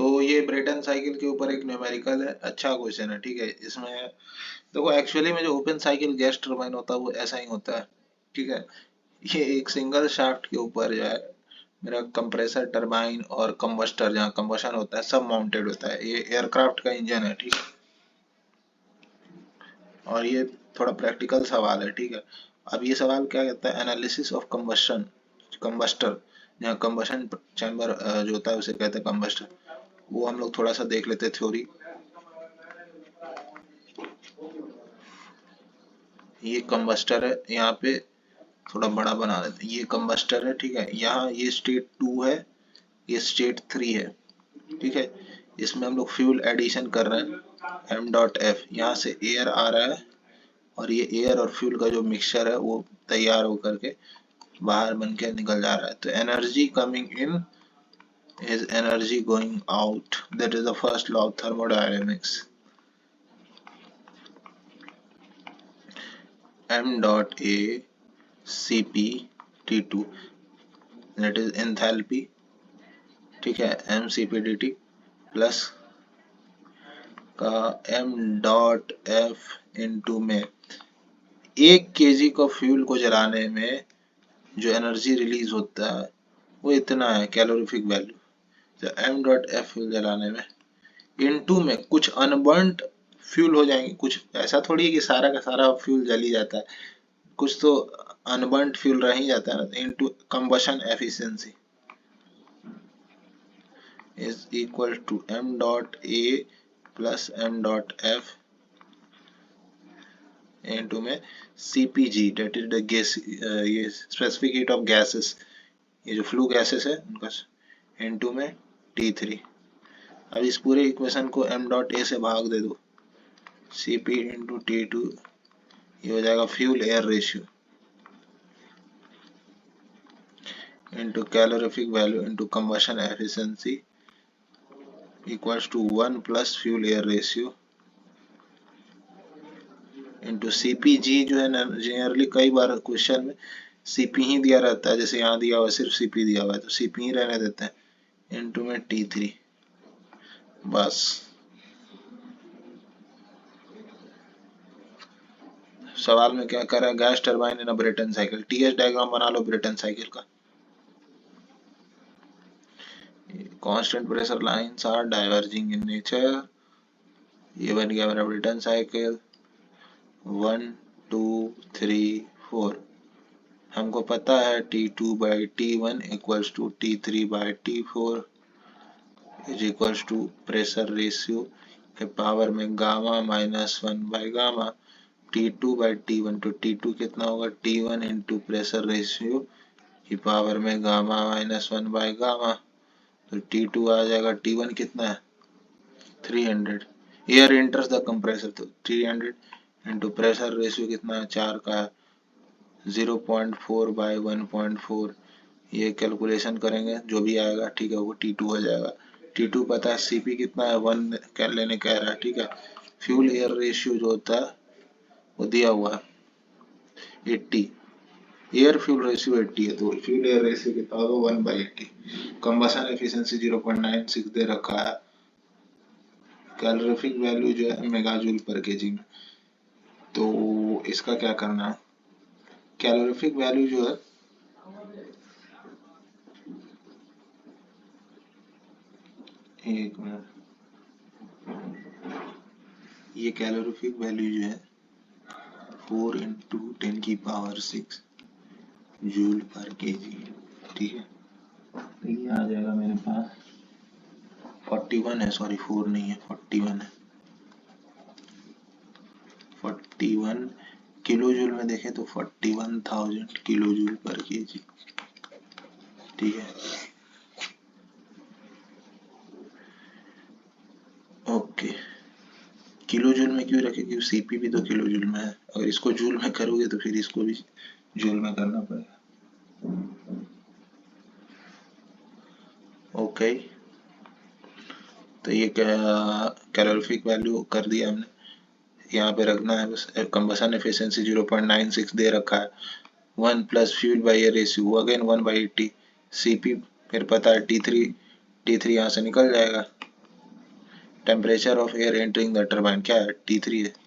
तो ये Brayton cycle के ऊपर एक न्यूमेरिकल है, अच्छा क्वेश्चन है, ठीक है। इसमें देखो एक्चुअली में जो ओपन साइकिल गैस टरबाइन होता है वो ऐसा ही होता है, ठीक है। ये एक सिंगल शाफ्ट के ऊपर जो है मेरा कंप्रेसर टरबाइन और कंबस्टर जहाँ कंबशन होता है सब माउंटेड होता है। ये एयरक्राफ्ट का इंजन है, ठीक है। और ये थोड़ा प्रैक्टिकल सवाल है, ठीक है। अब ये सवाल क्या कहता है, एनालिसिस ऑफ कंबशन कंबस्टर, जहाँ कंबशन चैम्बर जो होता है उसे कहते हैं कंबस्टर। वो हम लोग थोड़ा सा देख लेते हैं थ्योरी। ये कंबस्टर है, यहाँ पे थोड़ा बड़ा बना देते हैं, ये कंबस्टर है, ठीक है। यहाँ ये स्टेट 2 है, ये स्टेट 3 है, ठीक है। इसमें हम लोग फ्यूल एडिशन कर रहे हैं एम डॉट एफ, यहाँ से एयर आ रहा है और ये एयर और फ्यूल का जो मिक्सचर है वो तैयार होकर के बाहर बन के निकल जा रहा है। तो energy coming in is energy going out, that is the first law of thermodynamics. m dot a cp t2 that is enthalpy, ठीक है, m cp dt प्लस का m डॉट f इंटू में 1 kg का fuel को जलाने में जो energy release होता है वो इतना है कैलोरीफिक वैल्यू। तो m डॉट f फ्यूल जलाने में इनटू में कुछ अनबर्न्ड फ्यूल हो जाएंगे, कुछ ऐसा थोड़ी है कि सारा का सारा फ्यूल जल ही जाता है, कुछ तो अनबर्न्ड फ्यूल रह ही जाता है ना। Into combustion efficiency is equal to m dot a plus m dot f into में CPG डेट इज द गैस, ये स्पेसिफिक हीट ऑफ गैसेस, ये जो फ्लू गैसेस है उनका, इनटू में T3। अब इस पूरे इक्वेशन को m डॉट a से भाग दे दो, Cp इंटू T2, ये हो जाएगा fuel air ratio into calorific value into combustion efficiency equals to 1 plus fuel air ratio into CPG जो है ना, जनरली कई बार क्वेश्चन में CP ही दिया रहता है, जैसे यहाँ दिया हुआ सिर्फ CP दिया हुआ है तो CP ही रहने देते हैं, इंटू में T3। बस सवाल में क्या कर रहा है, gas turbine in a Brayton cycle. TS diagram बना लो ब्रेटन साइकिल का। Constant pressure lines are diverging in nature. ये बन गया मेरा ब्रेटन साइकिल 1 2 3 4। हमको पता है T2 by T1 equals to T3 by T4 is equals to pressure ratio के पावर में gamma minus 1 by gamma. T2 by T1 तो T2 कितना होगा, T1 इंटू प्रेशर रेशियो की पावर में गामा माइनस 1 बाई गामा। तो T2 आ जाएगा, T1 कितना है 300, एयर इंटर्स द कंप्रेसर तो 300 इंटू प्रेशर रेशियो कितना है 4 का है 0.4 बाई 1.4। ये कैलकुलेशन करेंगे जो भी आएगा, ठीक है, वो T2 हो जाएगा। T2 पता है, CP कितना है 1 क्या लेने कह रहा है, ठीक है। फ्यूल एयर रेशियो जो होता है वो दिया हुआ है 80, एयर फ्यूल रेशियो 80 है, तो फ्यूल एयर रेशियो कितना होगा 1/80। कंबशन एफिशिएंसी 0.96 दे रखा है। कैलोरीफिक वैल्यू जो है मेगाजूल पर केजी में। तो इसका क्या करना है, कैलोरीफिक वैल्यू जो है एक मिनट, ये कैलोरीफिक वैल्यू जो है 4 इंटू 10 की पावर 6 जूल पर केजी, ठीक है। तो ये आ जाएगा मेरे पास 41 है, सॉरी 4 नहीं है 41 है। 41 किलो जूल में देखें तो 41,000 किलो जूल पर केजी, ठीक है। ओके, किलो जूल में क्यों रखे, क्योंकि CP भी तो किलो जूल में है। अगर इसको जूल में करोगे तो फिर इसको भी जूल में करना पड़ेगा। ओके, तो ये कैलोरीफिक वैल्यू कर दिया हमने, यहाँ पे रखना है बस। कंबशन एफिशिएंसी 0.96 दे रखा है, 1 plus fuel by air ratio again 1/80। CP फिर पता है T3 यहाँ से निकल जाएगा temperature of air entering the turbine क्या है, T3 है।